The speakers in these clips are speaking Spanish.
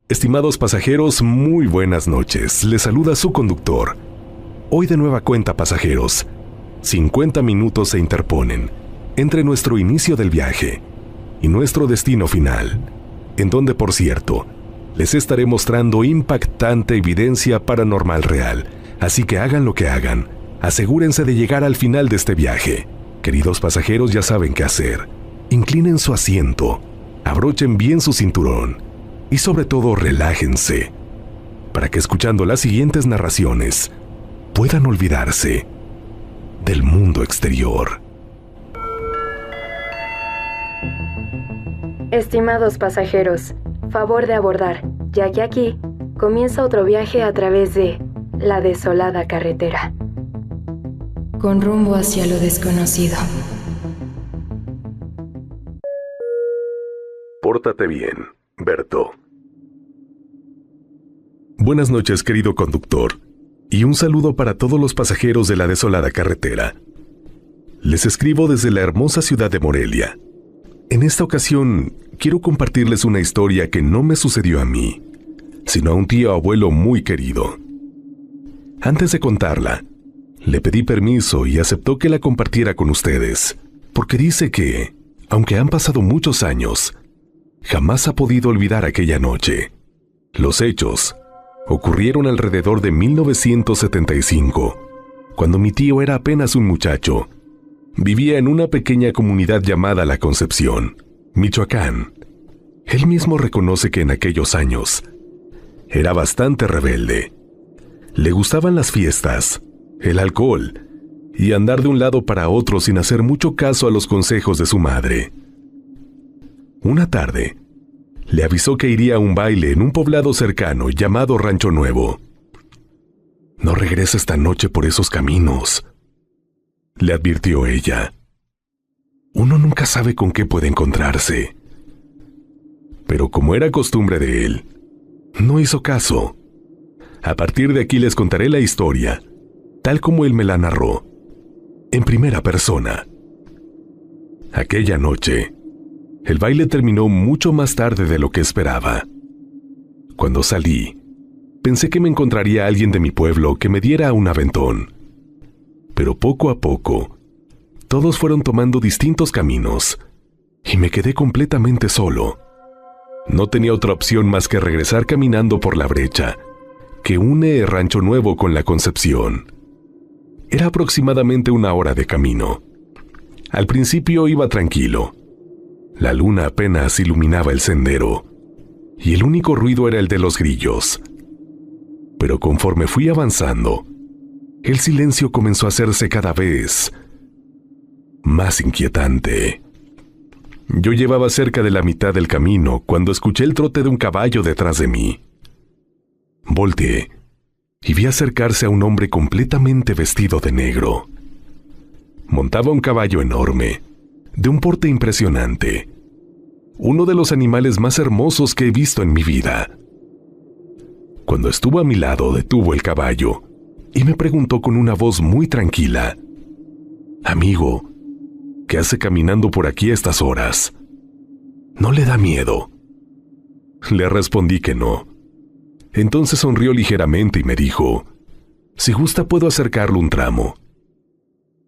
Estimados pasajeros, muy buenas noches. Les saluda su conductor. Hoy de nueva cuenta, pasajeros. 50 minutos se interponen entre nuestro inicio del viaje y nuestro destino final, en donde, por cierto, les estaré mostrando impactante evidencia paranormal real. Así que hagan lo que hagan, asegúrense de llegar al final de este viaje. Queridos pasajeros, ya saben qué hacer. Inclinen su asiento, abrochen bien su cinturón y sobre todo relájense, para que escuchando las siguientes narraciones puedan olvidarse del mundo exterior. Estimados pasajeros, favor de abordar, ya que aquí comienza otro viaje a través de la desolada carretera, con rumbo hacia lo desconocido. Pórtate bien, Berto. Buenas noches, querido conductor, y un saludo para todos los pasajeros de la desolada carretera. Les escribo desde la hermosa ciudad de Morelia. En esta ocasión, quiero compartirles una historia que no me sucedió a mí, sino a un tío abuelo muy querido. Antes de contarla, le pedí permiso y aceptó que la compartiera con ustedes, porque dice que, aunque han pasado muchos años, jamás ha podido olvidar aquella noche. Los hechos ocurrieron alrededor de 1975, cuando mi tío era apenas un muchacho. Vivía en una pequeña comunidad llamada La Concepción, Michoacán. Él mismo reconoce que en aquellos años era bastante rebelde. Le gustaban las fiestas, el alcohol y andar de un lado para otro sin hacer mucho caso a los consejos de su madre. Una tarde, le avisó que iría a un baile en un poblado cercano llamado Rancho Nuevo. «No regrese esta noche por esos caminos», le advirtió ella. Uno nunca sabe con qué puede encontrarse. Pero como era costumbre de él, no hizo caso. A partir de aquí les contaré la historia, tal como él me la narró, en primera persona. Aquella noche, el baile terminó mucho más tarde de lo que esperaba. Cuando salí, pensé que me encontraría a alguien de mi pueblo que me diera un aventón. Pero poco a poco, todos fueron tomando distintos caminos y me quedé completamente solo. No tenía otra opción más que regresar caminando por la brecha que une Rancho Nuevo con La Concepción. Era aproximadamente 1 hora de camino. Al principio iba tranquilo. La luna apenas iluminaba el sendero, y el único ruido era el de los grillos. Pero conforme fui avanzando, el silencio comenzó a hacerse cada vez más inquietante. Yo llevaba cerca de la mitad del camino cuando escuché el trote de un caballo detrás de mí. Volteé y vi acercarse a un hombre completamente vestido de negro. Montaba un caballo enorme, de un porte impresionante, uno de los animales más hermosos que he visto en mi vida. Cuando estuvo a mi lado, detuvo el caballo y me preguntó con una voz muy tranquila: «Amigo, ¿qué hace caminando por aquí a estas horas? ¿No le da miedo?». Le respondí que no. Entonces sonrió ligeramente y me dijo: «Si gusta puedo acercarlo un tramo».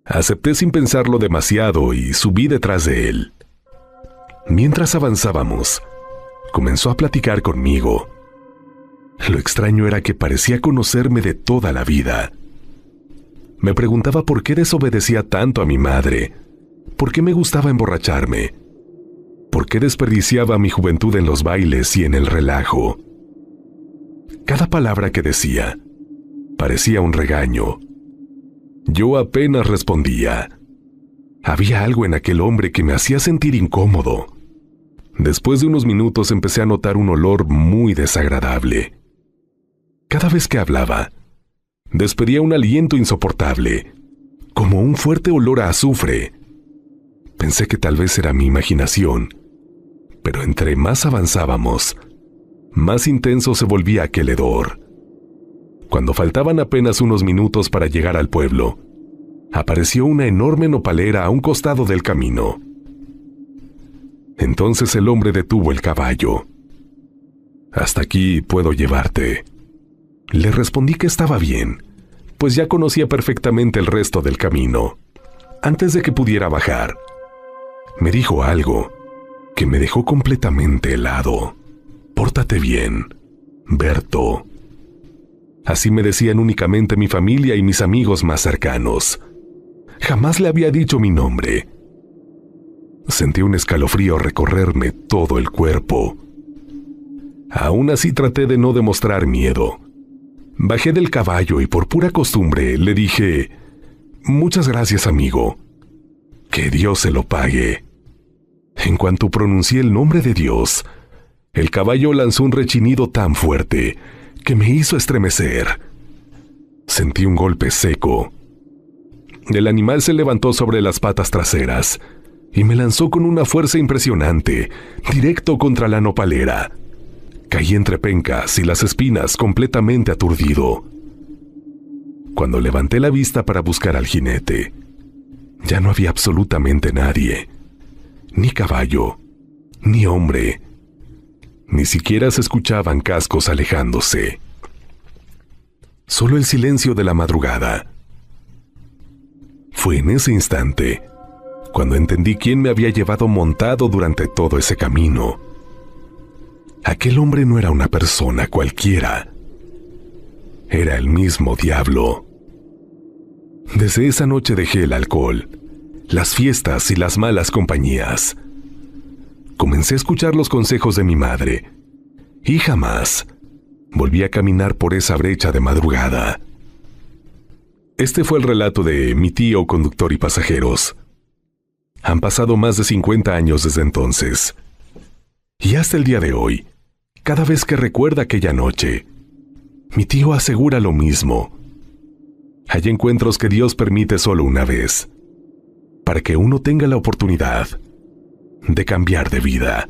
Acepté sin pensarlo demasiado y subí detrás de él. Mientras avanzábamos, comenzó a platicar conmigo. Lo extraño era que parecía conocerme de toda la vida. Me preguntaba por qué desobedecía tanto a mi madre, por qué me gustaba emborracharme, por qué desperdiciaba mi juventud en los bailes y en el relajo. Cada palabra que decía parecía un regaño. Yo apenas respondía. Había algo en aquel hombre que me hacía sentir incómodo. Después de unos minutos empecé a notar un olor muy desagradable. Cada vez que hablaba, despedía un aliento insoportable, como un fuerte olor a azufre. Pensé que tal vez era mi imaginación, pero entre más avanzábamos, más intenso se volvía aquel hedor. Cuando faltaban apenas unos minutos para llegar al pueblo, apareció una enorme nopalera a un costado del camino. Entonces el hombre detuvo el caballo. Hasta aquí puedo llevarte. Le respondí que estaba bien, pues ya conocía perfectamente el resto del camino. Antes de que pudiera bajar, me dijo algo que me dejó completamente helado. Pórtate bien, Berto. Así me decían únicamente mi familia y mis amigos más cercanos. Jamás le había dicho mi nombre. Sentí un escalofrío recorrerme todo el cuerpo. Aún así traté de no demostrar miedo. Bajé del caballo y por pura costumbre le dije: «Muchas gracias, amigo. Que Dios se lo pague». En cuanto pronuncié el nombre de Dios, el caballo lanzó un rechinido tan fuerte que me hizo estremecer. Sentí un golpe seco. El animal se levantó sobre las patas traseras y me lanzó con una fuerza impresionante, directo contra la nopalera. Caí entre pencas y las espinas, completamente aturdido. Cuando levanté la vista para buscar al jinete, ya no había absolutamente nadie. Ni caballo, ni hombre. Ni siquiera se escuchaban cascos alejándose. Solo el silencio de la madrugada. Fue en ese instante cuando entendí quién me había llevado montado durante todo ese camino. Aquel hombre no era una persona cualquiera. Era el mismo diablo. Desde esa noche dejé el alcohol, las fiestas y las malas compañías. Comencé a escuchar los consejos de mi madre y jamás volví a caminar por esa brecha de madrugada. Este fue el relato de mi tío, conductor y pasajeros. Han pasado más de 50 años desde entonces. Y hasta el día de hoy, cada vez que recuerda aquella noche, mi tío asegura lo mismo. Hay encuentros que Dios permite solo una vez, para que uno tenga la oportunidad de cambiar de vida.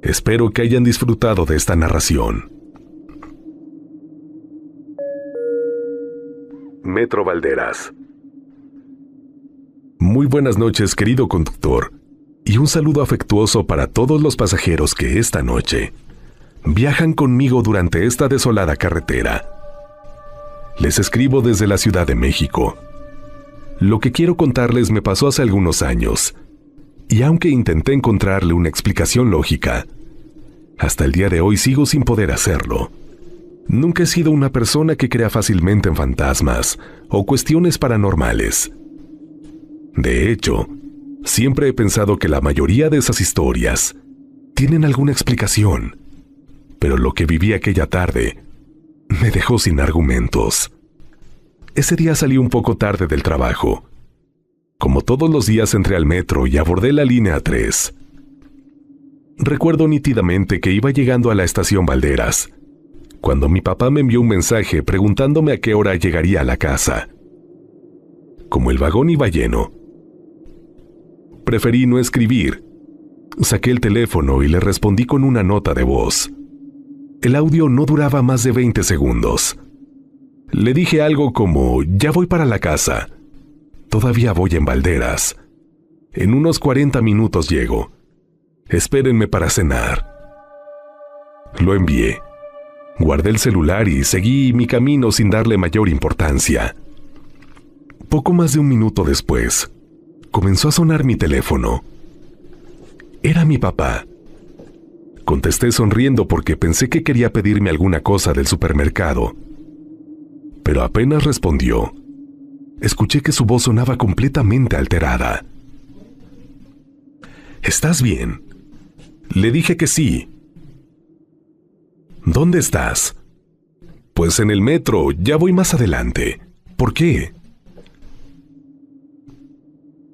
Espero que hayan disfrutado de esta narración. Metro Valderas. Muy buenas noches, querido conductor, y un saludo afectuoso para todos los pasajeros que esta noche viajan conmigo durante esta desolada carretera. Les escribo desde la Ciudad de México. Lo que quiero contarles me pasó hace algunos años, y aunque intenté encontrarle una explicación lógica, hasta el día de hoy sigo sin poder hacerlo. Nunca he sido una persona que crea fácilmente en fantasmas o cuestiones paranormales. De hecho, siempre he pensado que la mayoría de esas historias tienen alguna explicación, pero lo que viví aquella tarde me dejó sin argumentos. Ese día salí un poco tarde del trabajo. Como todos los días entré al metro y abordé la línea 3. Recuerdo nítidamente que iba llegando a la estación Valderas, cuando mi papá me envió un mensaje preguntándome a qué hora llegaría a la casa. Como el vagón iba lleno, preferí no escribir. Saqué el teléfono y le respondí con una nota de voz. El audio no duraba más de 20 segundos. Le dije algo como: «Ya voy para la casa. Todavía voy en Valderas. En unos 40 minutos llego. Espérenme para cenar». Lo envié. Guardé el celular y seguí mi camino sin darle mayor importancia. Poco más de un minuto después, comenzó a sonar mi teléfono. Era mi papá. Contesté sonriendo porque pensé que quería pedirme alguna cosa del supermercado. Pero apenas respondió, escuché que su voz sonaba completamente alterada. «¿Estás bien?» Le dije que sí. «¿Dónde estás?» «Pues en el metro, ya voy más adelante. ¿Por qué?»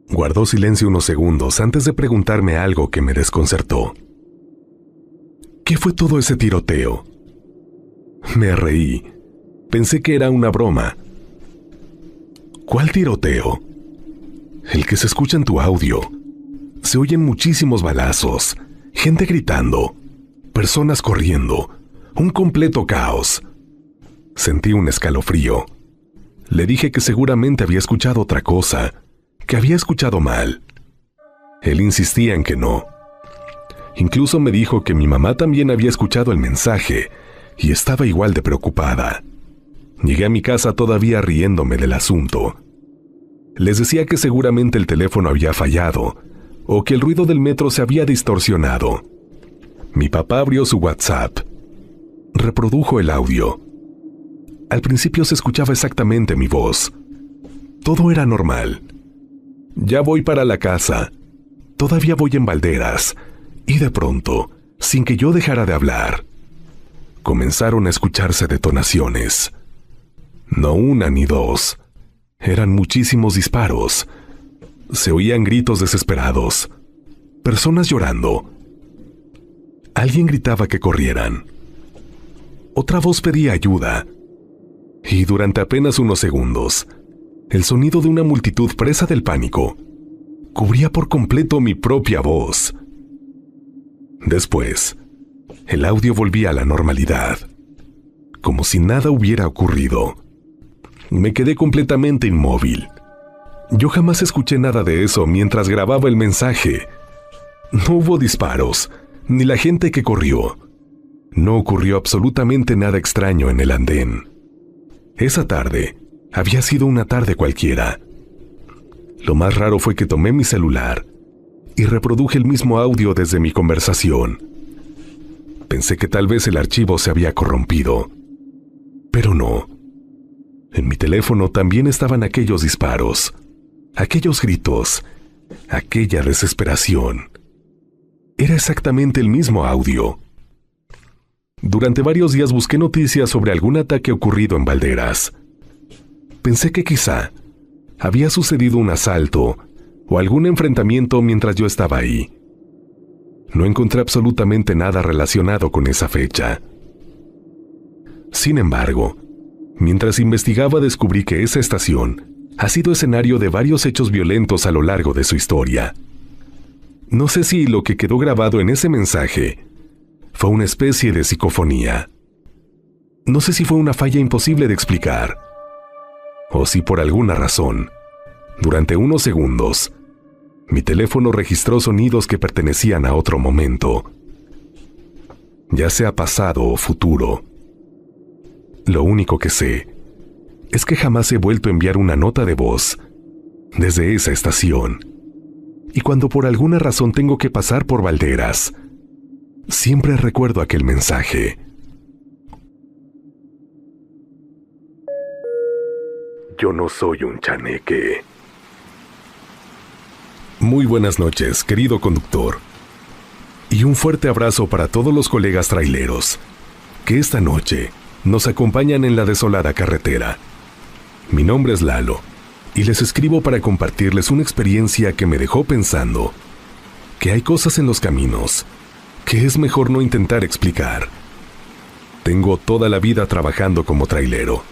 Guardó silencio unos segundos antes de preguntarme algo que me desconcertó. «¿Qué fue todo ese tiroteo?» Me reí. Pensé que era una broma. «¿Cuál tiroteo?» «El que se escucha en tu audio. Se oyen muchísimos balazos, gente gritando, personas corriendo, un completo caos». Sentí un escalofrío. Le dije que seguramente había escuchado otra cosa, que había escuchado mal. Él insistía en que no. Incluso me dijo que mi mamá también había escuchado el mensaje y estaba igual de preocupada. Llegué a mi casa todavía riéndome del asunto. Les decía que seguramente el teléfono había fallado o que el ruido del metro se había distorsionado. Mi papá abrió su WhatsApp. Reprodujo el audio. Al principio se escuchaba exactamente mi voz. Todo era normal. Ya voy para la casa. Todavía voy en Valderas. Y de pronto, sin que yo dejara de hablar, comenzaron a escucharse detonaciones. No una ni dos. Eran muchísimos disparos. Se oían gritos desesperados. Personas llorando. Alguien gritaba que corrieran. Otra voz pedía ayuda. Y durante apenas unos segundos, el sonido de una multitud presa del pánico cubría por completo mi propia voz. Después, el audio volvía a la normalidad, como si nada hubiera ocurrido. Me quedé completamente inmóvil. Yo jamás escuché nada de eso mientras grababa el mensaje. No hubo disparos, ni la gente que corrió. No ocurrió absolutamente nada extraño en el andén. Esa tarde había sido una tarde cualquiera. Lo más raro fue que tomé mi celular y reproduje el mismo audio desde mi conversación. Pensé que tal vez el archivo se había corrompido, pero no. En mi teléfono también estaban aquellos disparos, aquellos gritos, aquella desesperación. Era exactamente el mismo audio. Durante varios días busqué noticias sobre algún ataque ocurrido en Valderas. Pensé que quizá había sucedido un asalto o algún enfrentamiento mientras yo estaba ahí. No encontré absolutamente nada relacionado con esa fecha. Sin embargo, mientras investigaba descubrí que esa estación ha sido escenario de varios hechos violentos a lo largo de su historia. No sé si lo que quedó grabado en ese mensaje fue una especie de psicofonía. No sé si fue una falla imposible de explicar, o si por alguna razón, durante unos segundos, mi teléfono registró sonidos que pertenecían a otro momento, ya sea pasado o futuro. Lo único que sé es que jamás he vuelto a enviar una nota de voz desde esa estación. Y cuando por alguna razón tengo que pasar por Valderas, siempre recuerdo aquel mensaje. Yo no soy un chaneque. Muy buenas noches, querido conductor. Y un fuerte abrazo para todos los colegas traileros que esta noche nos acompañan en la desolada carretera. Mi nombre es Lalo y les escribo para compartirles una experiencia que me dejó pensando que hay cosas en los caminos que es mejor no intentar explicar. Tengo toda la vida trabajando como trailero.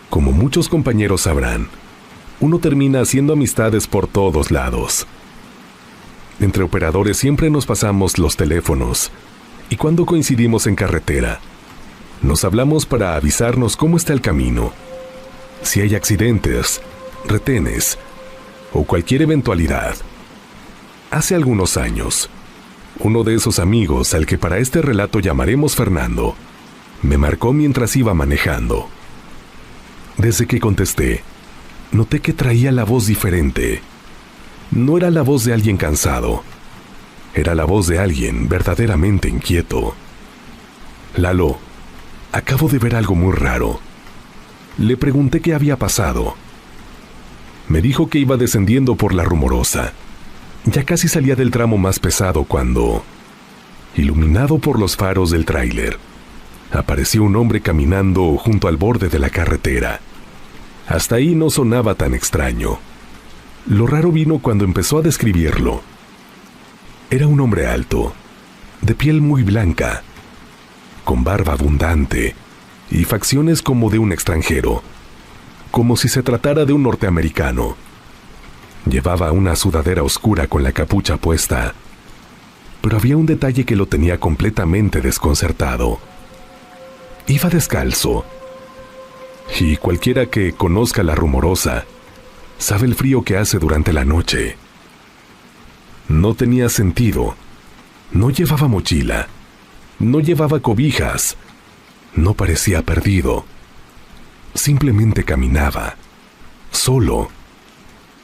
Como muchos compañeros sabrán, uno termina haciendo amistades por todos lados. Entre operadores siempre nos pasamos los teléfonos y cuando coincidimos en carretera, nos hablamos para avisarnos cómo está el camino, si hay accidentes, retenes o cualquier eventualidad. Hace algunos años, uno de esos amigos, al que para este relato llamaremos Fernando, me marcó mientras iba manejando. Desde que contesté, noté que traía la voz diferente. No era la voz de alguien cansado, era la voz de alguien verdaderamente inquieto. Lalo, acabo de ver algo muy raro. Le pregunté qué había pasado. Me dijo que iba descendiendo por la Rumorosa. Ya casi salía del tramo más pesado cuando, iluminado por los faros del tráiler, apareció un hombre caminando junto al borde de la carretera. Hasta ahí no sonaba tan extraño. Lo raro vino cuando empezó a describirlo. Era un hombre alto, de piel muy blanca, con barba abundante y facciones como de un extranjero, como si se tratara de un norteamericano. Llevaba una sudadera oscura con la capucha puesta, pero había un detalle que lo tenía completamente desconcertado. Iba descalzo, y cualquiera que conozca la Rumorosa sabe el frío que hace durante la noche. No tenía sentido, No llevaba mochila, no llevaba cobijas, no parecía perdido. Simplemente caminaba, solo,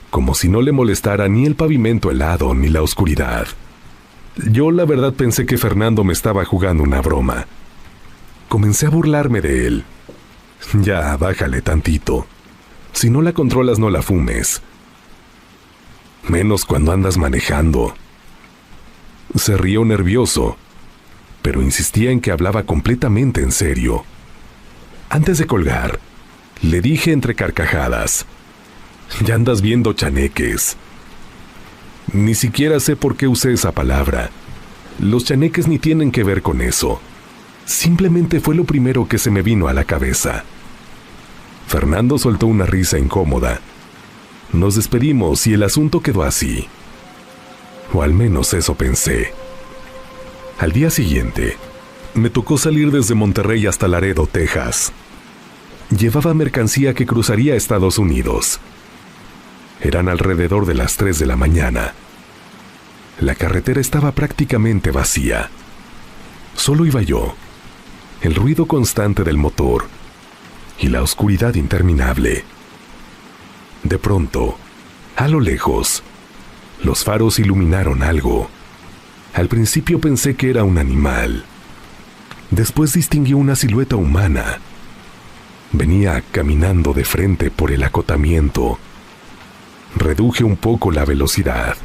como si no le molestara ni el pavimento helado ni la oscuridad. Yo la verdad pensé que Fernando me estaba jugando una broma. Comencé a burlarme de él. Ya, bájale tantito. Si no la controlas, no la fumes. Menos cuando andas manejando. Se rió nervioso, pero insistía en que hablaba completamente en serio. Antes de colgar, le dije entre carcajadas: ya andas viendo chaneques. Ni siquiera sé por qué usé esa palabra. Los chaneques ni tienen que ver con eso. Simplemente fue lo primero que se me vino a la cabeza. Fernando soltó una risa incómoda. Nos despedimos y el asunto quedó así. O al menos eso pensé. Al día siguiente, me tocó salir desde Monterrey hasta Laredo, Texas. Llevaba mercancía que cruzaría a Estados Unidos. Eran alrededor de las 3 de la mañana. La carretera estaba prácticamente vacía. Solo iba yo, el ruido constante del motor y la oscuridad interminable. De pronto, a lo lejos, los faros iluminaron algo. Al principio pensé que era un animal. Después distinguí una silueta humana. Venía caminando de frente por el acotamiento. Reduje un poco la velocidad.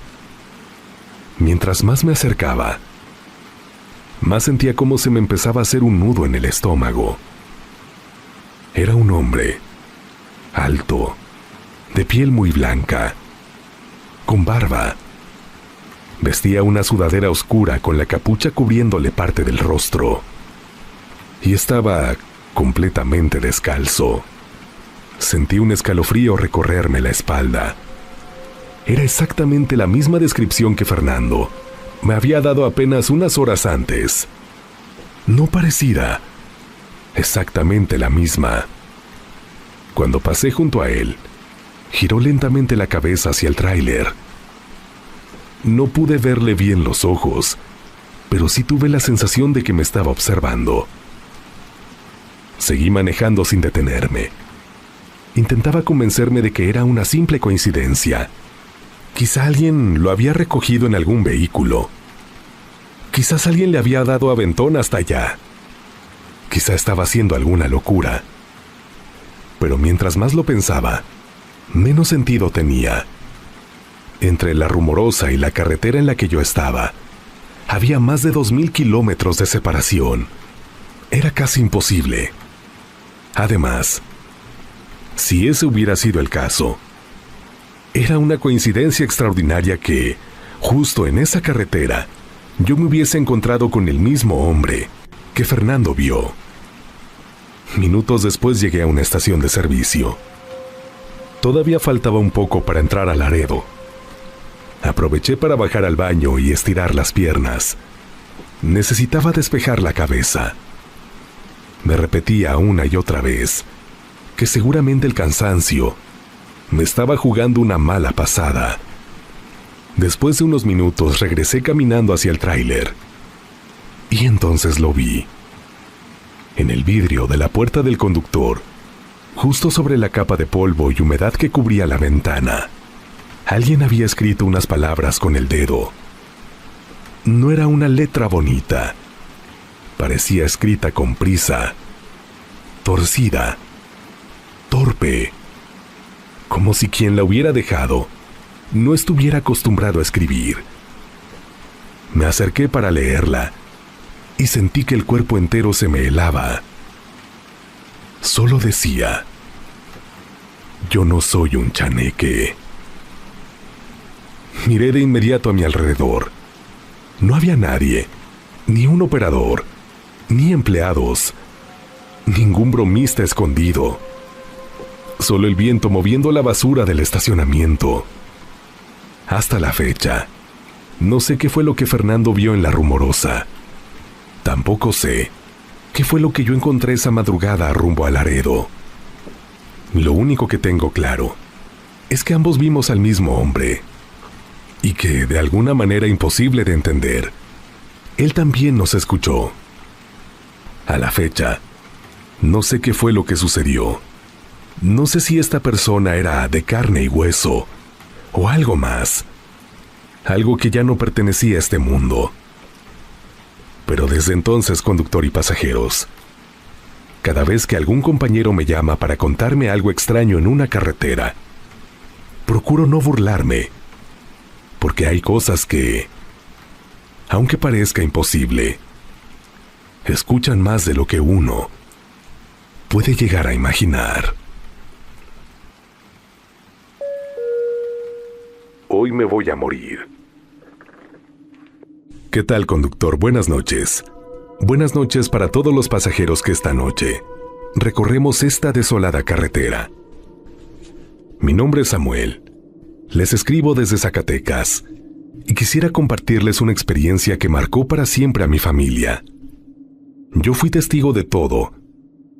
Mientras más me acercaba, más sentía cómo se me empezaba a hacer un nudo en el estómago. Era un hombre, alto, de piel muy blanca, con barba. Vestía una sudadera oscura con la capucha cubriéndole parte del rostro. Y estaba completamente descalzo. Sentí un escalofrío recorrerme la espalda. Era exactamente la misma descripción que Fernando me había dado apenas unas horas antes. No parecida, exactamente la misma. Cuando pasé junto a él, giró lentamente la cabeza hacia el tráiler. No pude verle bien los ojos, pero sí tuve la sensación de que me estaba observando. Seguí manejando sin detenerme. Intentaba convencerme de que era una simple coincidencia. Quizá alguien lo había recogido en algún vehículo. Quizás alguien le había dado aventón hasta allá. Quizá estaba haciendo alguna locura. Pero mientras más lo pensaba, menos sentido tenía. Entre la Rumorosa y la carretera en la que yo estaba, había más de 2000 kilómetros de separación. Era casi imposible. Además, si ese hubiera sido el caso, era una coincidencia extraordinaria que, justo en esa carretera, yo me hubiese encontrado con el mismo hombre que Fernando vio. Minutos después llegué a una estación de servicio. Todavía faltaba un poco para entrar a Laredo. Aproveché para bajar al baño y estirar las piernas. Necesitaba despejar la cabeza. Me repetía una y otra vez que seguramente el cansancio me estaba jugando una mala pasada. Después de unos minutos regresé caminando hacia el tráiler. Y entonces lo vi. En el vidrio de la puerta del conductor, justo sobre la capa de polvo y humedad que cubría la ventana, alguien había escrito unas palabras con el dedo. No era una letra bonita. Parecía escrita con prisa, torcida, torpe, como si quien la hubiera dejado no estuviera acostumbrado a escribir. Me acerqué para leerla y sentí que el cuerpo entero se me helaba. Solo decía: yo no soy un chaneque. Miré de inmediato a mi alrededor. No había nadie, ni un operador, ni empleados, ningún bromista escondido. Solo el viento moviendo la basura del estacionamiento. Hasta la fecha, no sé qué fue lo que Fernando vio en la Rumorosa. Tampoco sé qué fue lo que yo encontré esa madrugada rumbo a Laredo. Lo único que tengo claro es que ambos vimos al mismo hombre y que, de alguna manera imposible de entender, Él también nos escuchó. A la fecha, no sé qué fue lo que sucedió. No sé si esta persona era de carne y hueso o algo más. Algo que ya no pertenecía a este mundo. Pero desde entonces, conductor y pasajeros, cada vez que algún compañero me llama para contarme algo extraño en una carretera, procuro no burlarme, porque hay cosas que, aunque parezca imposible, escuchan más de lo que uno puede llegar a imaginar. Hoy me voy a morir. ¿Qué tal, conductor? Buenas noches. Buenas noches para todos los pasajeros que esta noche recorremos esta desolada carretera. Mi nombre es Samuel. Les escribo desde Zacatecas y quisiera compartirles una experiencia que marcó para siempre a mi familia. Yo fui testigo de todo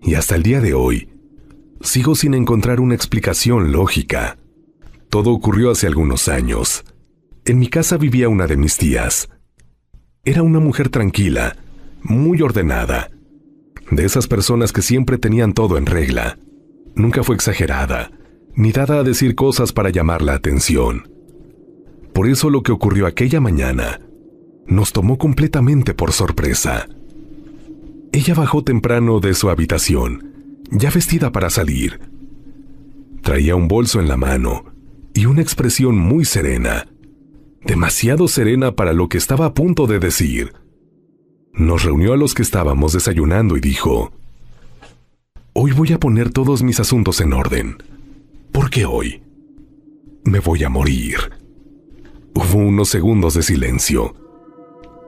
y hasta el día de hoy sigo sin encontrar una explicación lógica. Todo ocurrió hace algunos años. En mi casa vivía una de mis tías. Era una mujer tranquila, muy ordenada, de esas personas que siempre tenían todo en regla. Nunca fue exagerada, ni dada a decir cosas para llamar la atención. Por eso lo que ocurrió aquella mañana nos tomó completamente por sorpresa. Ella bajó temprano de su habitación, ya vestida para salir. Traía un bolso en la mano y una expresión muy serena, demasiado serena para lo que estaba a punto de decir. Nos reunió a los que estábamos desayunando y dijo: «Hoy voy a poner todos mis asuntos en orden, porque hoy me voy a morir». Hubo unos segundos de silencio.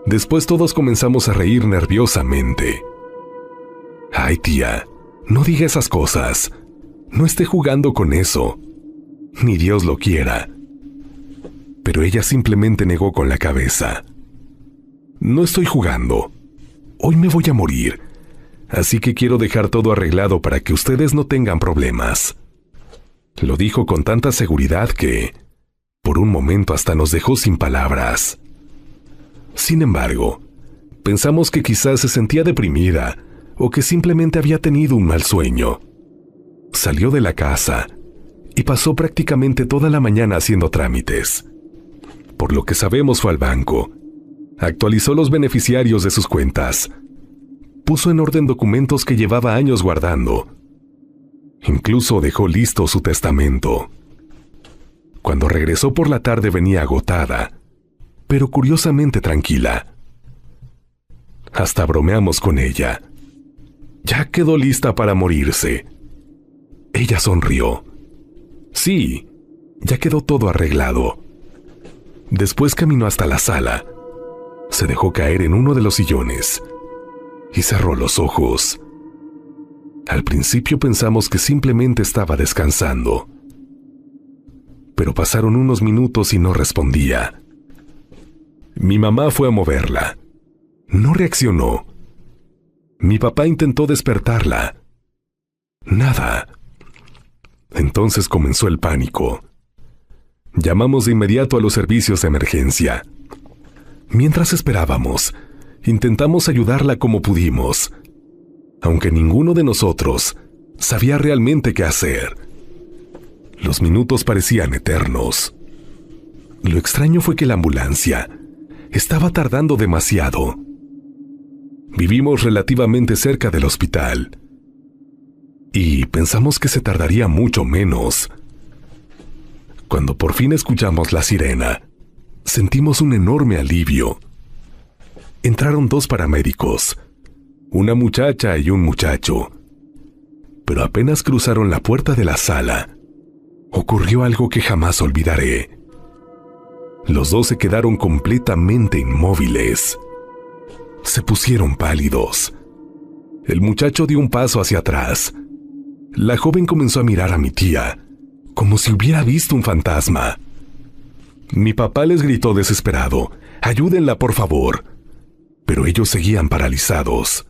Después todos comenzamos a reír nerviosamente. «Ay, tía, no diga esas cosas. No esté jugando con eso. Ni Dios lo quiera». Pero ella simplemente negó con la cabeza. «No estoy jugando. Hoy me voy a morir. Así que quiero dejar todo arreglado para que ustedes no tengan problemas». Lo dijo con tanta seguridad que, por un momento, hasta nos dejó sin palabras. Sin embargo, pensamos que quizás se sentía deprimida o que simplemente había tenido un mal sueño. Salió de la casa y pasó prácticamente toda la mañana haciendo trámites. Por lo que sabemos, fue al banco, actualizó los beneficiarios de sus cuentas, puso en orden documentos que llevaba años guardando. Incluso dejó listo su testamento. Cuando regresó por la tarde venía agotada, pero curiosamente tranquila. Hasta bromeamos con ella. Ya quedó lista para morirse. Ella sonrió. Sí, ya quedó todo arreglado. Después caminó hasta la sala, se dejó caer en uno de los sillones y cerró los ojos. Al principio pensamos que simplemente estaba descansando, pero pasaron unos minutos y no respondía. Mi mamá fue a moverla. No reaccionó. Mi papá intentó despertarla. Nada. Entonces comenzó el pánico. Llamamos de inmediato a los servicios de emergencia. Mientras esperábamos, intentamos ayudarla como pudimos, aunque ninguno de nosotros sabía realmente qué hacer. Los minutos parecían eternos. Lo extraño fue que la ambulancia estaba tardando demasiado. Vivimos relativamente cerca del hospital y pensamos que se tardaría mucho menos. Cuando por fin escuchamos la sirena, sentimos un enorme alivio. Entraron 2 paramédicos, una muchacha y un muchacho. Pero apenas cruzaron la puerta de la sala, ocurrió algo que jamás olvidaré. Los 2 se quedaron completamente inmóviles. Se pusieron pálidos. El muchacho dio un paso hacia atrás. La joven comenzó a mirar a mi tía, como si hubiera visto un fantasma. Mi papá les gritó desesperado: «Ayúdenla, por favor». Pero ellos seguían paralizados.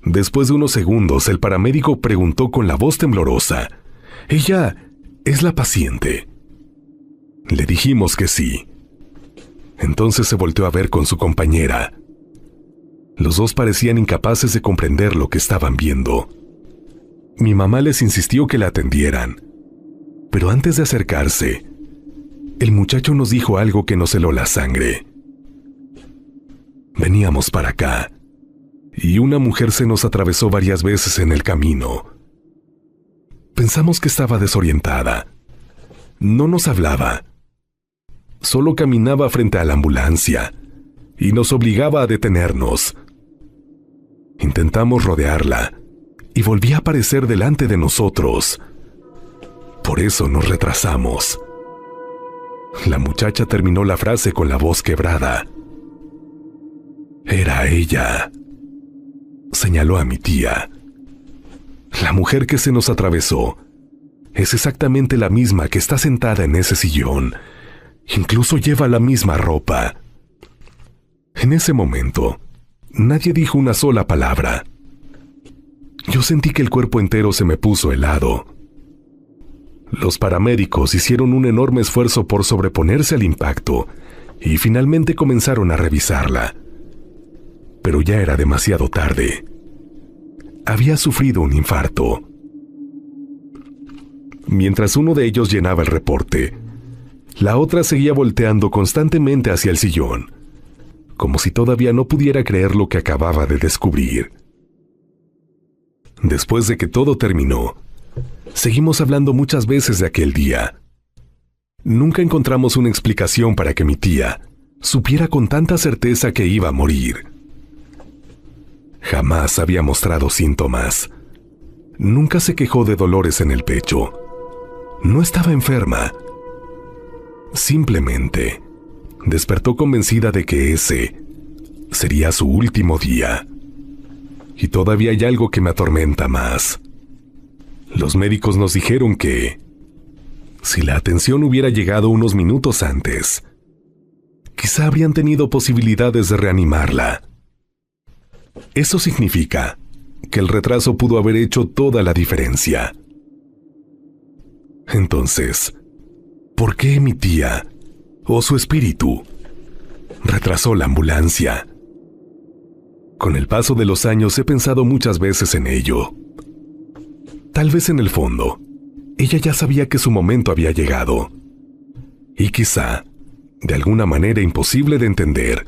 Después de unos segundos, el paramédico preguntó con la voz temblorosa: «¿Ella es la paciente?». Le dijimos que sí. Entonces se volteó a ver con su compañera. Los dos parecían incapaces de comprender lo que estaban viendo. Mi mamá les insistió que la atendieran, pero antes de acercarse, el muchacho nos dijo algo que nos heló la sangre. Veníamos para acá, y una mujer se nos atravesó varias veces en el camino. Pensamos que estaba desorientada. No nos hablaba. Solo caminaba frente a la ambulancia y nos obligaba a detenernos. Intentamos rodearla y volvía a aparecer delante de nosotros. Por eso nos retrasamos. La muchacha terminó la frase con la voz quebrada. Era ella. Señaló a mi tía. La mujer que se nos atravesó es exactamente la misma que está sentada en ese sillón. Incluso lleva la misma ropa. En ese momento, nadie dijo una sola palabra. Yo sentí que el cuerpo entero se me puso helado. Los paramédicos hicieron un enorme esfuerzo por sobreponerse al impacto y finalmente comenzaron a revisarla. Pero ya era demasiado tarde. Había sufrido un infarto. Mientras uno de ellos llenaba el reporte, la otra seguía volteando constantemente hacia el sillón, como si todavía no pudiera creer lo que acababa de descubrir. Después de que todo terminó, seguimos hablando muchas veces de aquel día. Nunca encontramos una explicación para que mi tía supiera con tanta certeza que iba a morir. Jamás había mostrado síntomas. Nunca se quejó de dolores en el pecho. No estaba enferma. Simplemente despertó convencida de que ese sería su último día. Y todavía hay algo que me atormenta más. Los médicos nos dijeron que, si la atención hubiera llegado unos minutos antes, quizá habrían tenido posibilidades de reanimarla. Eso significa que el retraso pudo haber hecho toda la diferencia. Entonces, ¿por qué mi tía, o su espíritu, retrasó la ambulancia? Con el paso de los años he pensado muchas veces en ello. Tal vez en el fondo, ella ya sabía que su momento había llegado. Y quizá, de alguna manera imposible de entender,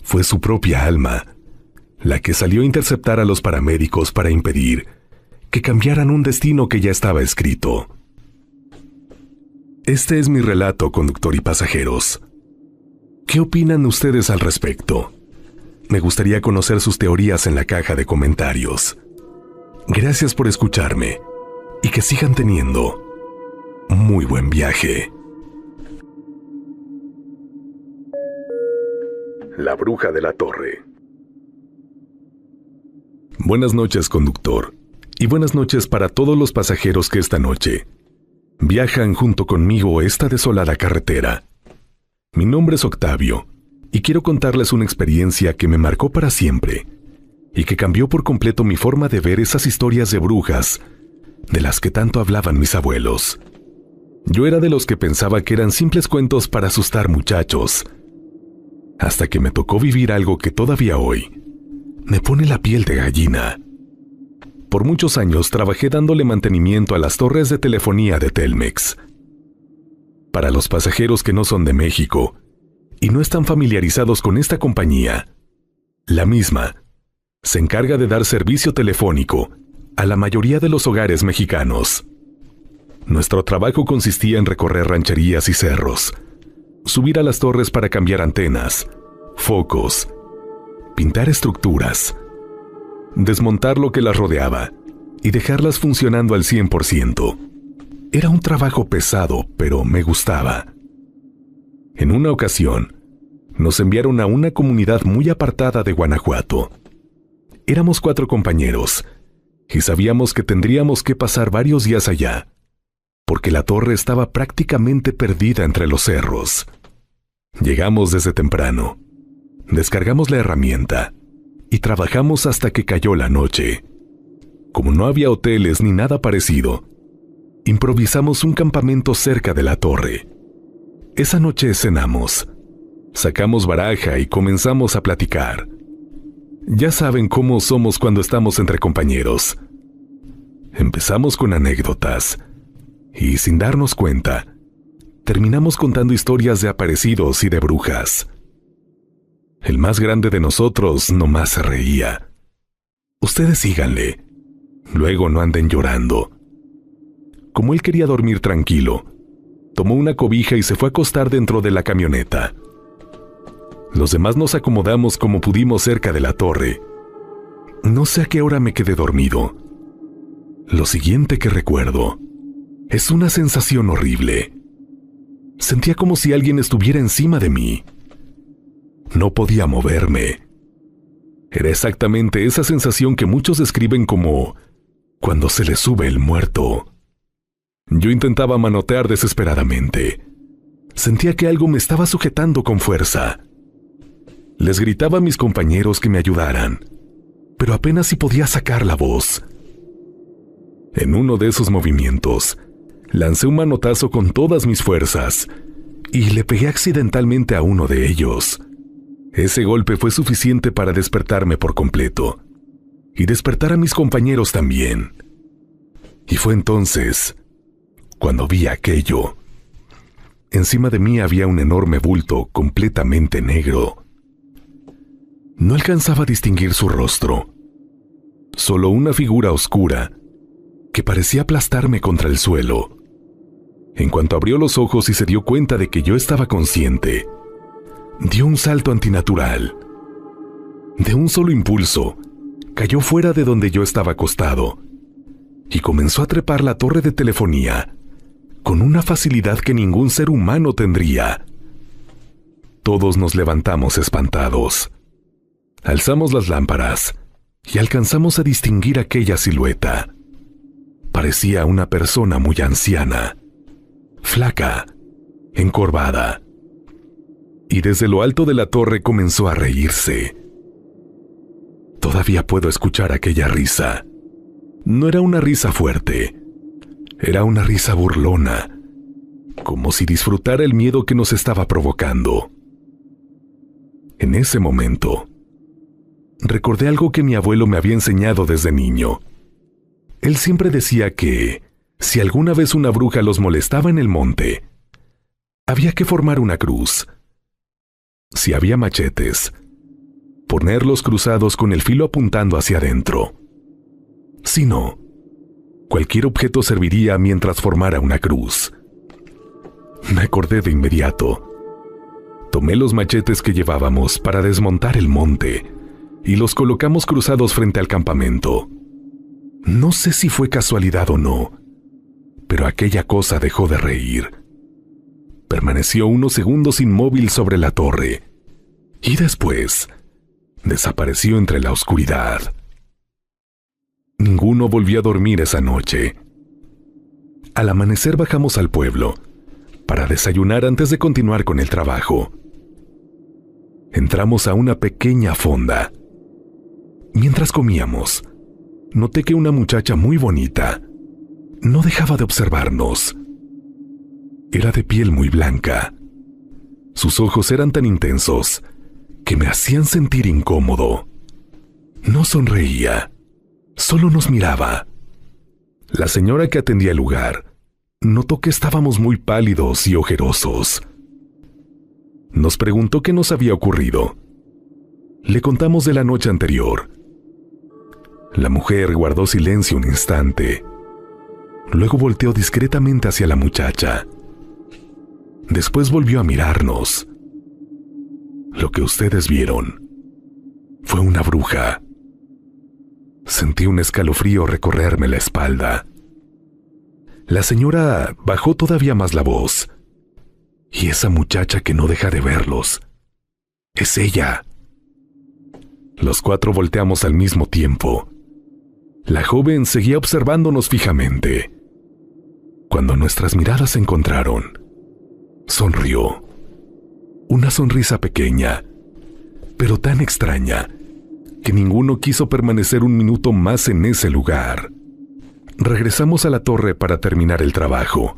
fue su propia alma la que salió a interceptar a los paramédicos para impedir que cambiaran un destino que ya estaba escrito. Este es mi relato, conductor y pasajeros. ¿Qué opinan ustedes al respecto? Me gustaría conocer sus teorías en la caja de comentarios. Gracias por escucharme y que sigan teniendo muy buen viaje. La bruja de la torre. Buenas noches, conductor, y buenas noches para todos los pasajeros que esta noche viajan junto conmigo esta desolada carretera. Mi nombre es Octavio, y quiero contarles una experiencia que me marcó para siempre, y que cambió por completo mi forma de ver esas historias de brujas de las que tanto hablaban mis abuelos. Yo era de los que pensaba que eran simples cuentos para asustar muchachos, hasta que me tocó vivir algo que todavía hoy me pone la piel de gallina. Por muchos años trabajé dándole mantenimiento a las torres de telefonía de Telmex. Para los pasajeros que no son de México y no están familiarizados con esta compañía, la misma se encarga de dar servicio telefónico a la mayoría de los hogares mexicanos. Nuestro trabajo consistía en recorrer rancherías y cerros, subir a las torres para cambiar antenas, focos, pintar estructuras, desmontar lo que las rodeaba y dejarlas funcionando al 100%. Era un trabajo pesado, pero me gustaba. En una ocasión, nos enviaron a una comunidad muy apartada de Guanajuato. Éramos 4 compañeros y sabíamos que tendríamos que pasar varios días allá, porque la torre estaba prácticamente perdida entre los cerros. Llegamos desde temprano, descargamos la herramienta y trabajamos hasta que cayó la noche. Como no había hoteles ni nada parecido, improvisamos un campamento cerca de la torre. Esa noche cenamos, sacamos baraja y comenzamos a platicar. Ya saben cómo somos cuando estamos entre compañeros. Empezamos con anécdotas y, sin darnos cuenta, terminamos contando historias de aparecidos y de brujas. El más grande de nosotros nomás se reía. Ustedes síganle. Luego no anden llorando. Como él quería dormir tranquilo, tomó una cobija y se fue a acostar dentro de la camioneta. Los demás nos acomodamos como pudimos cerca de la torre. No sé a qué hora me quedé dormido. Lo siguiente que recuerdo es una sensación horrible. Sentía como si alguien estuviera encima de mí. No podía moverme. Era exactamente esa sensación que muchos describen como cuando se le sube el muerto. Yo intentaba manotear desesperadamente. Sentía que algo me estaba sujetando con fuerza. Les gritaba a mis compañeros que me ayudaran, pero apenas si podía sacar la voz. En uno de esos movimientos, lancé un manotazo con todas mis fuerzas y le pegué accidentalmente a uno de ellos. Ese golpe fue suficiente para despertarme por completo y despertar a mis compañeros también. Y fue entonces cuando vi aquello. Encima de mí había un enorme bulto completamente negro. No alcanzaba a distinguir su rostro, solo una figura oscura que parecía aplastarme contra el suelo. En cuanto abrió los ojos y se dio cuenta de que yo estaba consciente, dio un salto antinatural. De un solo impulso, cayó fuera de donde yo estaba acostado y comenzó a trepar la torre de telefonía con una facilidad que ningún ser humano tendría. Todos nos levantamos espantados. Alzamos las lámparas y alcanzamos a distinguir aquella silueta. Parecía una persona muy anciana, flaca, encorvada. Y desde lo alto de la torre comenzó a reírse. Todavía puedo escuchar aquella risa. No era una risa fuerte, era una risa burlona, como si disfrutara el miedo que nos estaba provocando. En ese momento, recordé algo que mi abuelo me había enseñado desde niño. Él siempre decía que, si alguna vez una bruja los molestaba en el monte, había que formar una cruz. Si había machetes, ponerlos cruzados con el filo apuntando hacia adentro. Si no, cualquier objeto serviría mientras formara una cruz. Me acordé de inmediato. Tomé los machetes que llevábamos para desmontar el monte y los colocamos cruzados frente al campamento. No sé si fue casualidad o no, pero aquella cosa dejó de reír. Permaneció unos segundos inmóvil sobre la torre y después desapareció entre la oscuridad. Ninguno volvió a dormir esa noche. Al amanecer bajamos al pueblo para desayunar antes de continuar con el trabajo. Entramos a una pequeña fonda. Mientras comíamos, noté que una muchacha muy bonita no dejaba de observarnos. Era de piel muy blanca. Sus ojos eran tan intensos que me hacían sentir incómodo. No sonreía, solo nos miraba. La señora que atendía el lugar notó que estábamos muy pálidos y ojerosos. Nos preguntó qué nos había ocurrido. Le contamos de la noche anterior. La mujer guardó silencio un instante. Luego volteó discretamente hacia la muchacha. Después volvió a mirarnos. Lo que ustedes vieron fue una bruja. Sentí un escalofrío recorrerme la espalda. La señora bajó todavía más la voz. Y esa muchacha que no deja de verlos, es ella. Los cuatro volteamos al mismo tiempo. La joven seguía observándonos fijamente. Cuando nuestras miradas se encontraron, sonrió. Una sonrisa pequeña, pero tan extraña, que ninguno quiso permanecer un minuto más en ese lugar. Regresamos a la torre para terminar el trabajo.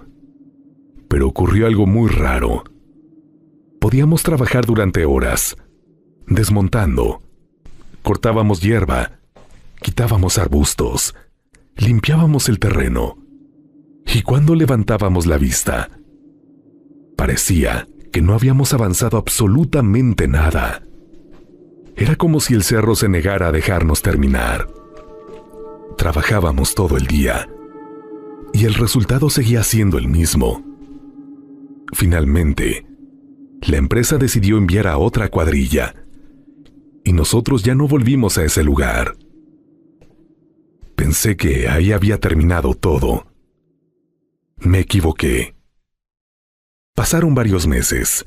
Pero ocurrió algo muy raro. Podíamos trabajar durante horas, desmontando, cortábamos hierba, quitábamos arbustos, limpiábamos el terreno, y cuando levantábamos la vista, parecía que no habíamos avanzado absolutamente nada. Era como si el cerro se negara a dejarnos terminar. Trabajábamos todo el día, y el resultado seguía siendo el mismo. Finalmente, la empresa decidió enviar a otra cuadrilla, y nosotros ya no volvimos a ese lugar. Pensé que ahí había terminado todo. Me equivoqué. Pasaron varios meses.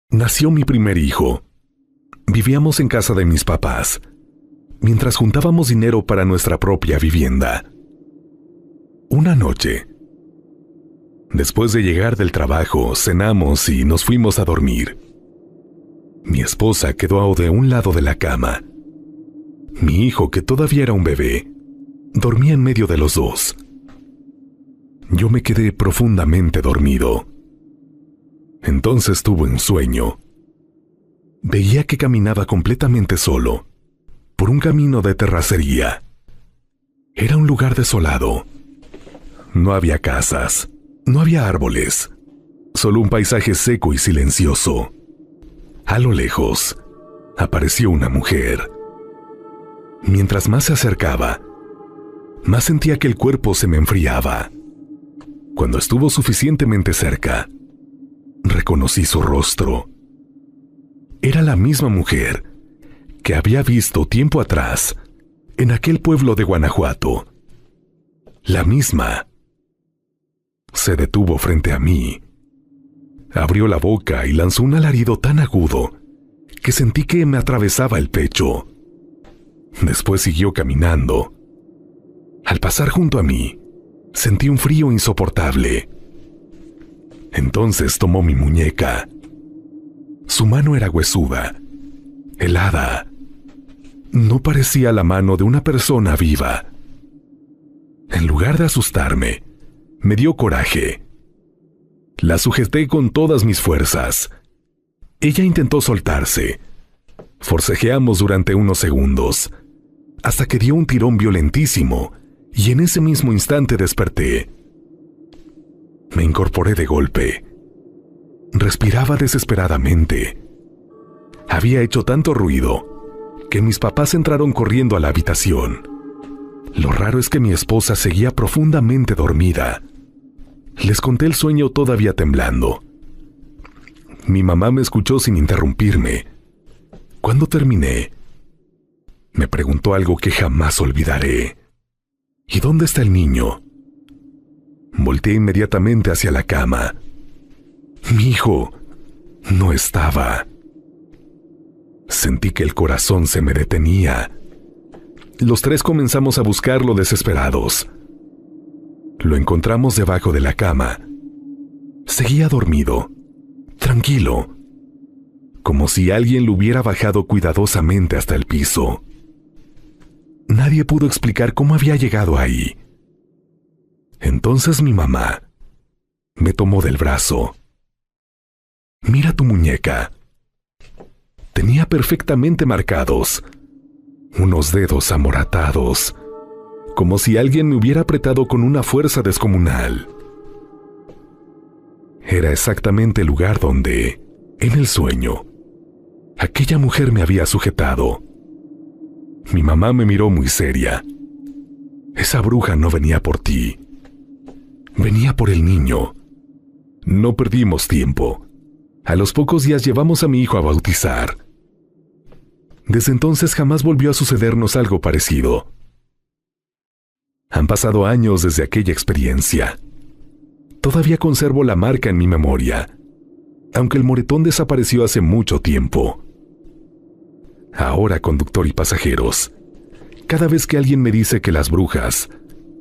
Nació mi primer hijo. Vivíamos en casa de mis papás, mientras juntábamos dinero para nuestra propia vivienda. Una noche, después de llegar del trabajo, cenamos y nos fuimos a dormir. Mi esposa quedó de un lado de la cama. Mi hijo, que todavía era un bebé, dormía en medio de los dos. Yo me quedé profundamente dormido. Entonces tuve un sueño. Veía que caminaba completamente solo, por un camino de terracería. Era un lugar desolado. No había casas, no había árboles, solo un paisaje seco y silencioso. A lo lejos, apareció una mujer. Mientras más se acercaba, más sentía que el cuerpo se me enfriaba. Cuando estuvo suficientemente cerca, reconocí su rostro. Era la misma mujer que había visto tiempo atrás en aquel pueblo de Guanajuato. La misma. Se detuvo frente a mí. Abrió la boca y lanzó un alarido tan agudo que sentí que me atravesaba el pecho. Después siguió caminando. Al pasar junto a mí, sentí un frío insoportable. Entonces tomó mi muñeca. Su mano era huesuda, helada. No parecía la mano de una persona viva. En lugar de asustarme, me dio coraje. La sujeté con todas mis fuerzas. Ella intentó soltarse. Forcejeamos durante unos segundos, hasta que dio un tirón violentísimo, y en ese mismo instante desperté. Me incorporé de golpe. Respiraba desesperadamente. Había hecho tanto ruido que mis papás entraron corriendo a la habitación. Lo raro es que mi esposa seguía profundamente dormida. Les conté el sueño todavía temblando. Mi mamá me escuchó sin interrumpirme. Cuando terminé, me preguntó algo que jamás olvidaré. ¿Y dónde está el niño? Volteé inmediatamente hacia la cama. Mi hijo no estaba. Sentí que el corazón se me detenía. Los tres comenzamos a buscarlo desesperados. Lo encontramos debajo de la cama. Seguía dormido, tranquilo, como si alguien lo hubiera bajado cuidadosamente hasta el piso. Nadie pudo explicar cómo había llegado ahí. Entonces mi mamá me tomó del brazo. Mira tu muñeca. Tenía perfectamente marcados unos dedos amoratados, como si alguien me hubiera apretado con una fuerza descomunal. Era exactamente el lugar donde, en el sueño, aquella mujer me había sujetado. Mi mamá me miró muy seria. Esa bruja no venía por ti. Venía por el niño. No perdimos tiempo. A los pocos días llevamos a mi hijo a bautizar. Desde entonces jamás volvió a sucedernos algo parecido. Han pasado años desde aquella experiencia. Todavía conservo la marca en mi memoria, aunque el moretón desapareció hace mucho tiempo. Ahora, conductor y pasajeros, cada vez que alguien me dice que las brujas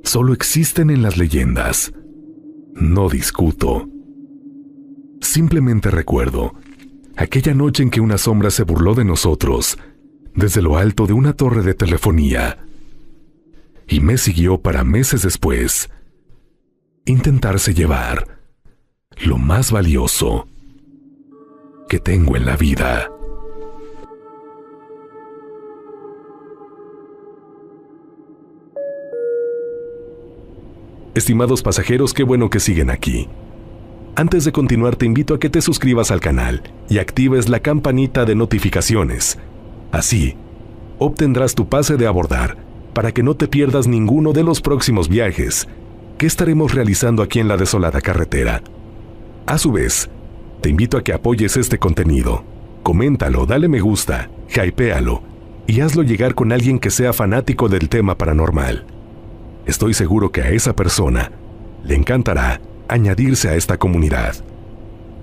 solo existen en las leyendas, no discuto. Simplemente recuerdo aquella noche en que una sombra se burló de nosotros desde lo alto de una torre de telefonía y me siguió para meses después intentarse llevar lo más valioso que tengo en la vida. Estimados pasajeros, qué bueno que siguen aquí. Antes de continuar, te invito a que te suscribas al canal y actives la campanita de notificaciones. Así, obtendrás tu pase de abordar para que no te pierdas ninguno de los próximos viajes que estaremos realizando aquí en la desolada carretera. A su vez, te invito a que apoyes este contenido. Coméntalo, dale me gusta, hypéalo y hazlo llegar con alguien que sea fanático del tema paranormal. Estoy seguro que a esa persona le encantará añadirse a esta comunidad.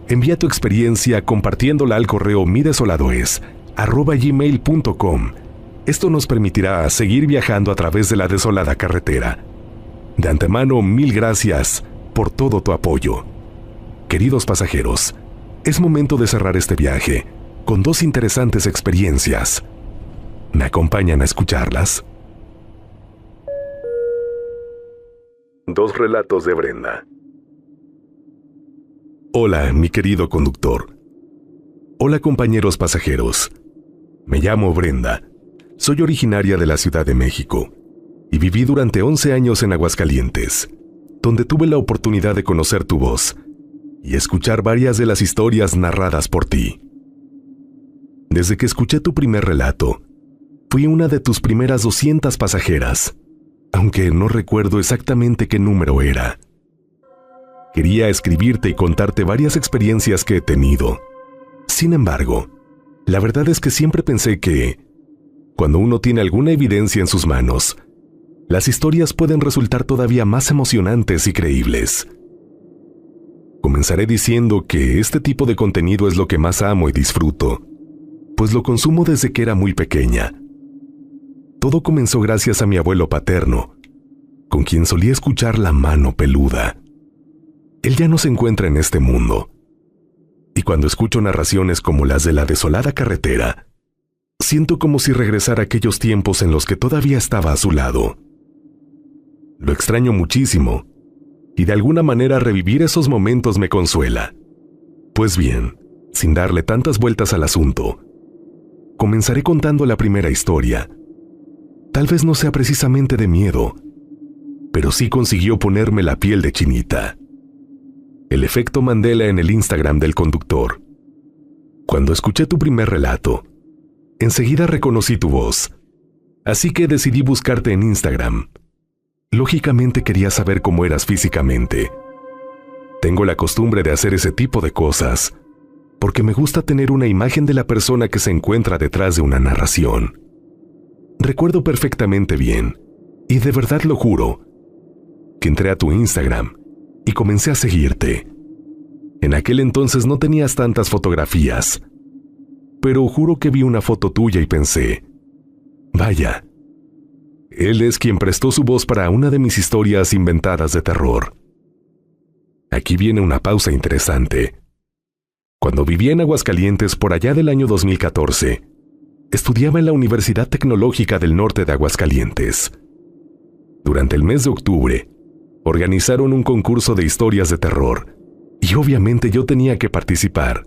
Envía tu experiencia compartiéndola al correo midesoladoes@gmail.com. Esto nos permitirá seguir viajando a través de la desolada carretera. De antemano, mil gracias por todo tu apoyo. Queridos pasajeros, es momento de cerrar este viaje con dos interesantes experiencias. ¿Me acompañan a escucharlas? Dos relatos de Brenda. Hola, mi querido conductor. Hola, compañeros pasajeros. Me llamo Brenda. Soy originaria de la Ciudad de México y viví durante 11 años en Aguascalientes, donde tuve la oportunidad de conocer tu voz y escuchar varias de las historias narradas por ti. Desde que escuché tu primer relato, fui una de tus primeras 200 pasajeras, aunque no recuerdo exactamente qué número era. Quería escribirte y contarte varias experiencias que he tenido. Sin embargo, la verdad es que siempre pensé que, cuando uno tiene alguna evidencia en sus manos, las historias pueden resultar todavía más emocionantes y creíbles. Comenzaré diciendo que este tipo de contenido es lo que más amo y disfruto, pues lo consumo desde que era muy pequeña. Todo comenzó gracias a mi abuelo paterno, con quien solía escuchar La Mano Peluda. Él ya no se encuentra en este mundo, y cuando escucho narraciones como las de la desolada carretera, siento como si regresara a aquellos tiempos en los que todavía estaba a su lado. Lo extraño muchísimo, y de alguna manera revivir esos momentos me consuela. Pues bien, sin darle tantas vueltas al asunto, comenzaré contando la primera historia. Tal vez no sea precisamente de miedo, pero sí consiguió ponerme la piel de chinita. El efecto Mandela en el Instagram del conductor. Cuando escuché tu primer relato, enseguida reconocí tu voz, así que decidí buscarte en Instagram. Lógicamente quería saber cómo eras físicamente. Tengo la costumbre de hacer ese tipo de cosas, porque me gusta tener una imagen de la persona que se encuentra detrás de una narración. Recuerdo perfectamente bien, y de verdad lo juro, que entré a tu Instagram y comencé a seguirte. En aquel entonces no tenías tantas fotografías, pero juro que vi una foto tuya y pensé, vaya, él es quien prestó su voz para una de mis historias inventadas de terror. Aquí viene una pausa interesante. Cuando vivía en Aguascalientes por allá del año 2014, estudiaba en la Universidad Tecnológica del Norte de Aguascalientes. Durante el mes de octubre, organizaron un concurso de historias de terror, y obviamente yo tenía que participar.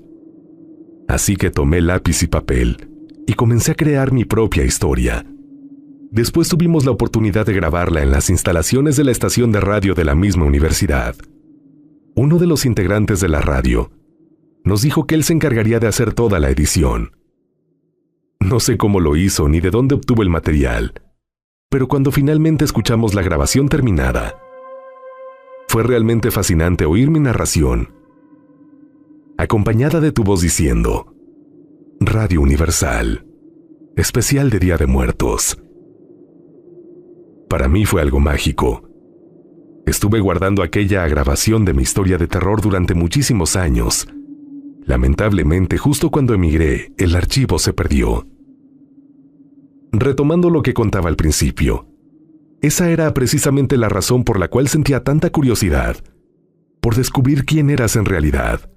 Así que tomé lápiz y papel, y comencé a crear mi propia historia. Después tuvimos la oportunidad de grabarla en las instalaciones de la estación de radio de la misma universidad. Uno de los integrantes de la radio nos dijo que él se encargaría de hacer toda la edición. No sé cómo lo hizo ni de dónde obtuvo el material, pero cuando finalmente escuchamos la grabación terminada, fue realmente fascinante oír mi narración, acompañada de tu voz diciendo, Radio Universal, especial de Día de Muertos. Para mí fue algo mágico. Estuve guardando aquella grabación de mi historia de terror durante muchísimos años. Lamentablemente, justo cuando emigré, el archivo se perdió. Retomando lo que contaba al principio, esa era precisamente la razón por la cual sentía tanta curiosidad, por descubrir quién eras en realidad.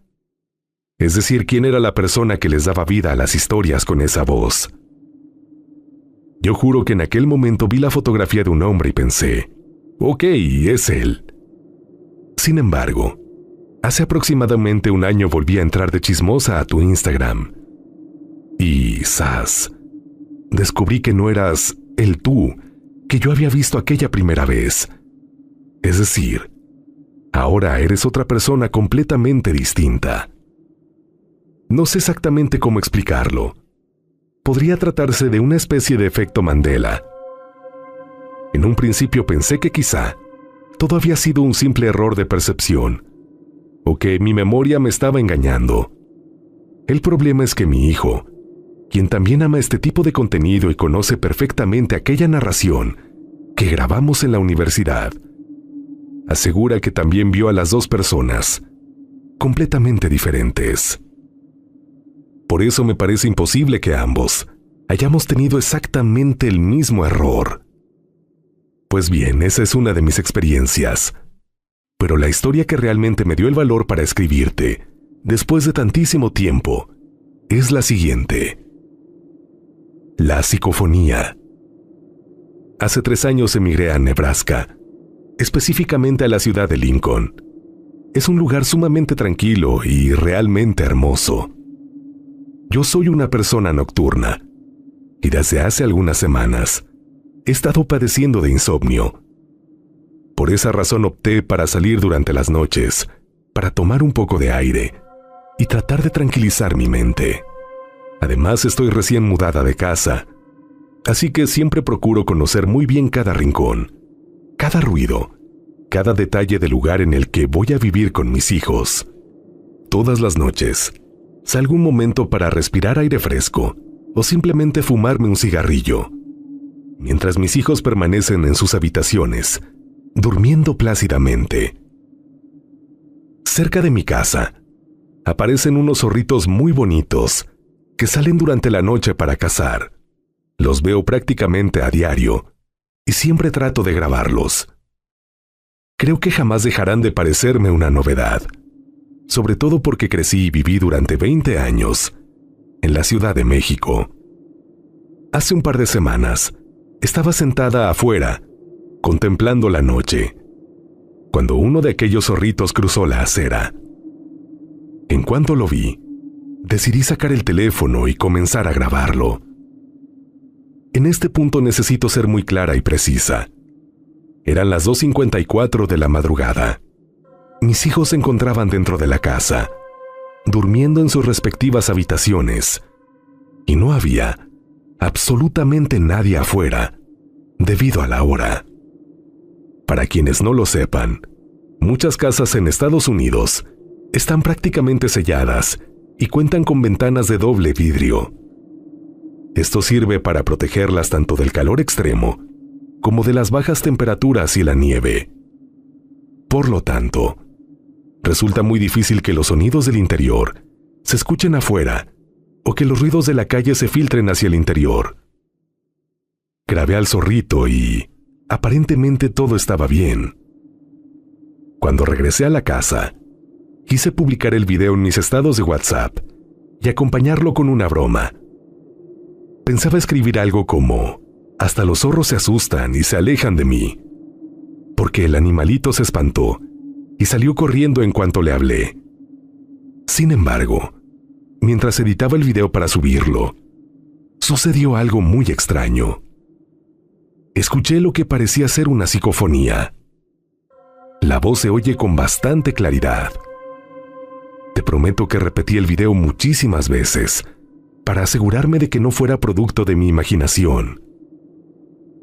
Es decir, quién era la persona que les daba vida a las historias con esa voz. Yo juro que en aquel momento vi la fotografía de un hombre y pensé, ok, es él. Sin embargo, hace aproximadamente un año volví a entrar de chismosa a tu Instagram. Y, ¡zas!, descubrí que no eras el tú que yo había visto aquella primera vez. Es decir, ahora eres otra persona completamente distinta. No sé exactamente cómo explicarlo. Podría tratarse de una especie de efecto Mandela. En un principio pensé que quizá todo había sido un simple error de percepción, o que mi memoria me estaba engañando. El problema es que mi hijo, quien también ama este tipo de contenido y conoce perfectamente aquella narración que grabamos en la universidad, asegura que también vio a las dos personas completamente diferentes. Por eso me parece imposible que ambos hayamos tenido exactamente el mismo error. Pues bien, esa es una de mis experiencias. Pero la historia que realmente me dio el valor para escribirte, después de tantísimo tiempo, es la siguiente. La psicofonía. Hace 3 años emigré a Nebraska, específicamente a la ciudad de Lincoln. Es un lugar sumamente tranquilo y realmente hermoso. Yo soy una persona nocturna, y desde hace algunas semanas he estado padeciendo de insomnio. Por esa razón opté para salir durante las noches, para tomar un poco de aire y tratar de tranquilizar mi mente. Además, estoy recién mudada de casa, así que siempre procuro conocer muy bien cada rincón, cada ruido, cada detalle del lugar en el que voy a vivir con mis hijos. Todas las noches, salgo un momento para respirar aire fresco o simplemente fumarme un cigarrillo, mientras mis hijos permanecen en sus habitaciones, durmiendo plácidamente. Cerca de mi casa, aparecen unos zorritos muy bonitos que salen durante la noche para cazar. Los veo prácticamente a diario y siempre trato de grabarlos. Creo que jamás dejarán de parecerme una novedad, sobre todo porque crecí y viví durante 20 años en la Ciudad de México. Hace un par de semanas, estaba sentada afuera, contemplando la noche, cuando uno de aquellos zorritos cruzó la acera. En cuanto lo vi, decidí sacar el teléfono y comenzar a grabarlo. En este punto necesito ser muy clara y precisa. Eran las 2:54 de la madrugada. Mis hijos se encontraban dentro de la casa, durmiendo en sus respectivas habitaciones, y no había absolutamente nadie afuera, debido a la hora. Para quienes no lo sepan, muchas casas en Estados Unidos están prácticamente selladas y cuentan con ventanas de doble vidrio. Esto sirve para protegerlas tanto del calor extremo como de las bajas temperaturas y la nieve. Por lo tanto, resulta muy difícil que los sonidos del interior se escuchen afuera o que los ruidos de la calle se filtren hacia el interior. Grabé al zorrito y aparentemente todo estaba bien. Cuando regresé a la casa, quise publicar el video en mis estados de WhatsApp y acompañarlo con una broma. Pensaba escribir algo como: hasta los zorros se asustan y se alejan de mí, porque el animalito se espantó y salió corriendo en cuanto le hablé. Sin embargo, mientras editaba el video para subirlo, sucedió algo muy extraño. Escuché lo que parecía ser una psicofonía. La voz se oye con bastante claridad. Te prometo que repetí el video muchísimas veces para asegurarme de que no fuera producto de mi imaginación.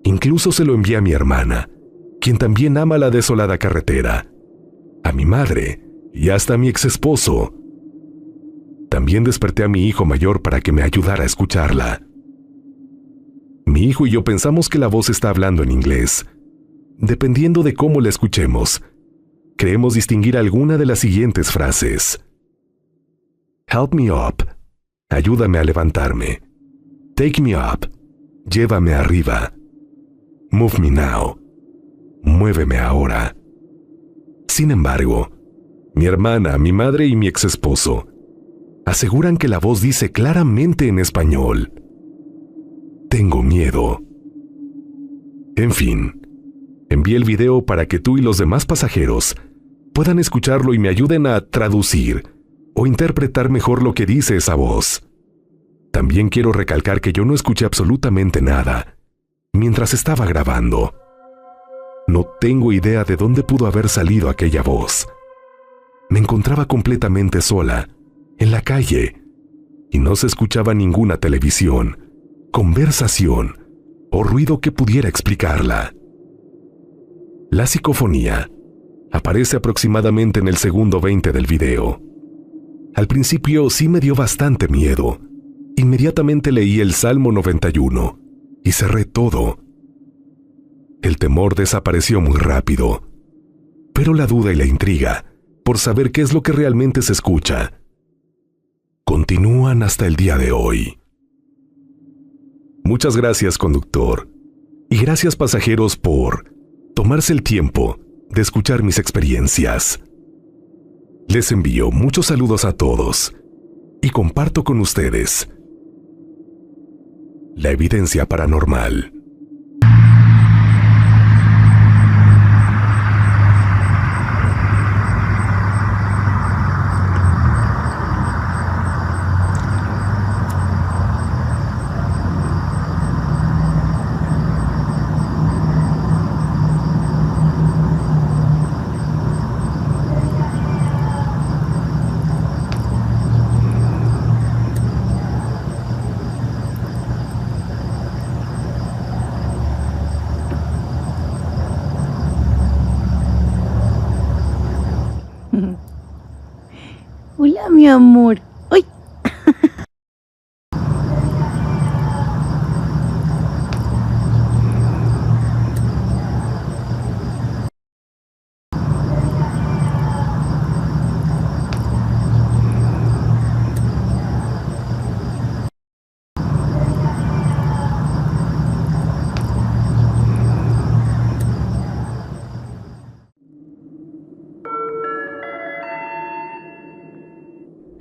Incluso se lo envié a mi hermana, quien también ama la desolada carretera, a mi madre y hasta a mi exesposo. También desperté a mi hijo mayor para que me ayudara a escucharla. Mi hijo y yo pensamos que la voz está hablando en inglés. Dependiendo de cómo la escuchemos, creemos distinguir alguna de las siguientes frases: Help me up, ayúdame a levantarme. Take me up, llévame arriba. Move me now, muéveme ahora. Sin embargo, mi hermana, mi madre y mi exesposo aseguran que la voz dice claramente en español: tengo miedo. En fin, envié el video para que tú y los demás pasajeros puedan escucharlo y me ayuden a traducir o interpretar mejor lo que dice esa voz. También quiero recalcar que yo no escuché absolutamente nada mientras estaba grabando. No tengo idea de dónde pudo haber salido aquella voz. Me encontraba completamente sola, en la calle, y no se escuchaba ninguna televisión, conversación o ruido que pudiera explicarla. La psicofonía aparece aproximadamente en el segundo 20 del video. Al principio sí me dio bastante miedo. Inmediatamente leí el Salmo 91 y cerré todo. El temor desapareció muy rápido, pero la duda y la intriga por saber qué es lo que realmente se escucha continúan hasta el día de hoy. Muchas gracias, conductor, y gracias, pasajeros, por tomarse el tiempo de escuchar mis experiencias. Les envío muchos saludos a todos y comparto con ustedes la evidencia paranormal. Hola, mi amor. ¡Ay!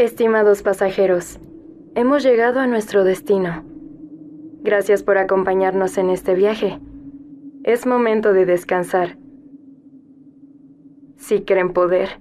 Estimados pasajeros, hemos llegado a nuestro destino. Gracias por acompañarnos en este viaje. Es momento de descansar. Si creen poder,